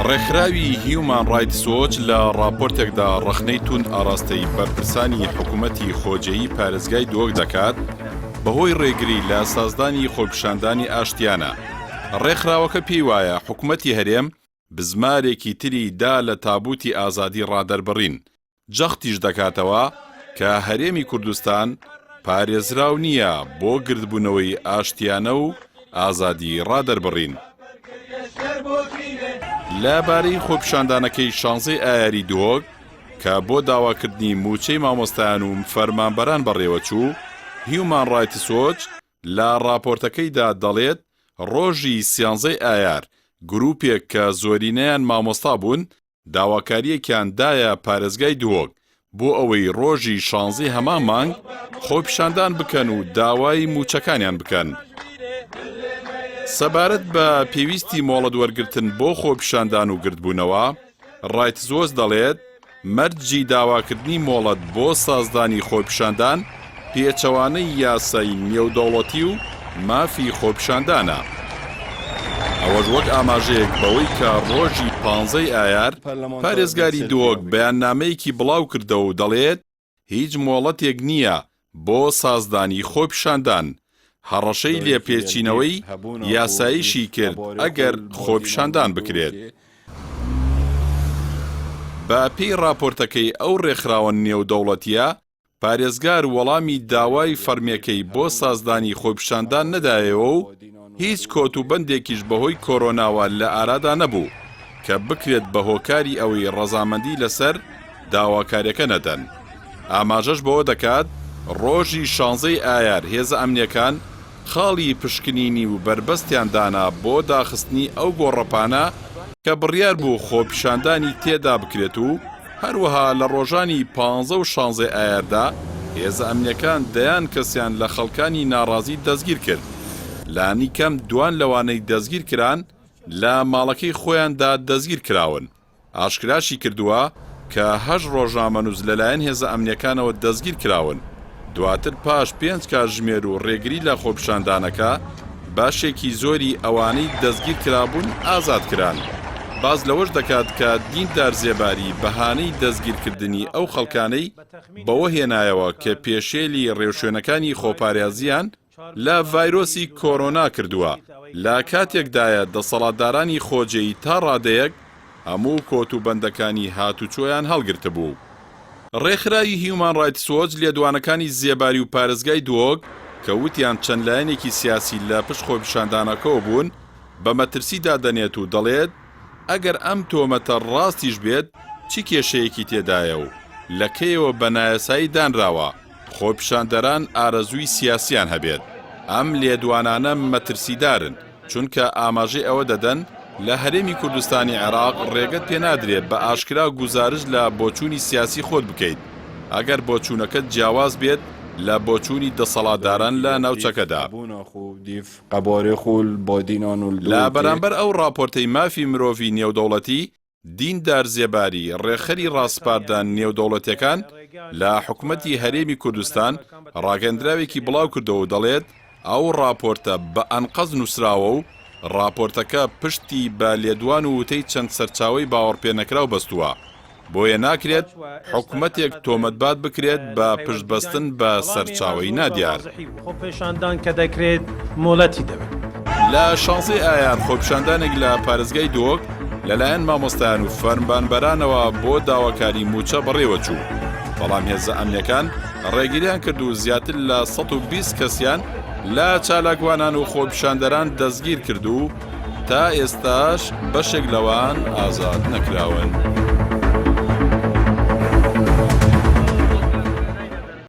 ڕێکخراوی هیومان ڕایتس وۆچ لە راپۆرتێکدا ڕەخنەی توند ئاراستەی بەرپرسانی حکوومەتی خۆجێیی پارێزگای دۆک دەکات بەهۆی ڕێگری لە سازدانی خۆپیشاندانی ئاشتیانە. ڕێکخراوەکە پێی وایە حکوومەتی هەرێم بزمارێکی تری دا لە تابوتی ئازادی ڕادەربڕین، جەختیش دەکاتەوە کە هەرێمی کوردستان پارێزراو نییە بۆ گردبوونەوەی ئاشتیانە و ئازادی ڕادەربڕین. لەبارەی خۆپیشاندانەکەی 16 ئایاری دۆک کە بۆ داواکردنی موچەی مامۆستایان و فەرمانبەران بەڕێوەچوو، هیومان ڕایتس وۆچ لە راپۆرتەکەیدا دەڵێت ڕۆژی 13 ئایار گروپێک کە زۆرینەیان مامۆستا بوون داواکاریەکیان دایە پارێزگای دۆک بۆ ئەوەی ڕۆژی 16 هەمان مانگ خۆپیشاندان بکەن و داوای موچەکانیان بکەن. سەبارەت بە پێویستی مۆڵەت وەرگرتن بۆ خۆپیشاندان و گردبوونەوە، ڕایتس وۆچ دەڵێت مەرجی داواکردنی مۆڵەت بۆ سازدانی خۆپیشاندان پێچەوانەی یاسای نێودەوڵەتی و مافی خۆپیشاندانە. ئەوەش وەک ئاماژەیەک بەوەی کە ڕۆژی 15 ئایار پارێزگاری دۆک بەیاننامەیەکی بڵاو کردەوە و دەڵێت هیچ مۆڵەتێک نییە بۆ سازدانی خۆپیشاندان. هەڕەشەی لێپێچینەوەی یاساییشی کرد ئەگەر خۆپیشاندان بکرێت. بە پێی راپۆرتەکەی ئەو ڕێکخراوە نێودەوڵەتیە، پارێزگار وەڵامی داوای فەرمیەکەی بۆ سازدانی خۆپیشاندان نەدایەوە و هیچ کۆتوبەندێکیش بەهۆی کۆرۆناوە لە ئارادا نەبوو کە بکرێت بە هۆکاری ئەوەی ڕەزامەندی لەسەر داواکاریەکە نەدەن. ئاماژەش بەوە دەکات ڕۆژی 16 ئایار هێزە ئەمنیەکان خاڵی پشکنینی و بربەستیان دانا بۆ داخستنی ئەو گۆڕەپانە کە بڕیار بوو خۆپیشاندانی تێدا بکرێت و هەروەها لە ڕۆژانی 15 و 16 ئایاردا هێزە ئەمنیەکان دەیان کەسیان لە خەڵکانی ناڕازی دەستگیر کرد. لانی کەم دوان لەوانەی دەستگیر کران لە ماڵەکەی خۆیاندا دەستگیر کراون. ئاشکراشی کردووە کە 8 ڕۆژنامەنووس لەلایەن هێزە ئەمنیەکانەوە دەستگیر کراون. دواتر پاش 5 کاتژمێر و ڕێگری لە خۆپیشاندانەکە باشێکی زۆری ئەوانەی دەستگیر کرابوون ئازاد کران. باز لەوەش دەکات کە دیندار زێباری بەهانەی دەستگیرکردنی ئەو خەڵکانەی بەوە هێنایەوە کە پێشێلی ڕێوشوێنەکانی خۆپارێزیان لە ڤایرۆسی کۆرۆنا کردووە. لە کاتێکدایە دەسەڵاتدارانی خۆجێی تا ڕادەیەک هەموو کۆتوبەندەکانی هاتوچۆیان هەڵگرتە بوو. ڕێکخراوی هیومان ڕایتس وۆچ لێدوانەکانی زێباری و پارێزگای دۆک کە وتیان چەند لایەنێکی سیاسی لە پشت خۆپیشاندانەکەەوە بوون بە مەترسیدا دەنێت و دەڵێت ئەگەر ئەم تۆمەتە ڕاستیش بێت چی کێشەیەکی تێدایە و لەکەیەوە بە نایەسایی دانراوە خۆپیشاندەران ئارەزووی سیاسیان هەبێت. ئەم لێدوانانە مەترسیدارن چونکە ئاماژەی ئەوە دەدەن لە هەرێمی کوردستانی عێراق ڕێگەت پێ نادرێت بە ئاشکرا گوزارش لە بۆچوونی سیاسی خۆت بکەیت ئەگەر بۆچوونەکەت جیاواز بێت لە بۆچوونی دەسەڵاتداران لە ناوچەکەدا. لە بەرامبەر ئەو راپۆرتەی مافی مرۆڤی نێودەوڵەتی، دیندار زێباری ڕێخەری ڕاستپاردان نێودەوڵەتیەکان لە حکوومەتی هەرێمی کوردستان ڕاگەندراوێکی بڵاو کردەوە و دەڵێت ئەو راپۆرتە بە ئەنقەز نووسراوە و راپۆرتەکە پشتی بە لێدوان و وتەی چەند سەرچاوەی باوەڕپێنەکراو بەستووە. بۆیە ناکرێت حکوومەتێک تۆمەتبات بکرێت بە پشتبەستن بە سەرچاوەی نادیار. خۆپیشاندان کە دەکرێت مۆڵەتی دەبێت. لە 16 ئایار خۆپیشاندانێک لە پارێزگای دۆک لەلایەن مامۆستایان و فەرمانبەرانەوە بۆ داواکاری موچە بەڕێوەچوو. بەڵام هێزە ئەمنیەکان ڕێگریان کرد و زیاتر لە 120 کەسیان لە چالاکوانان و خۆپیشاندەران دەستگیر کرد و تا ئێستاش بەشێک لەوان ئازاد نەکراون.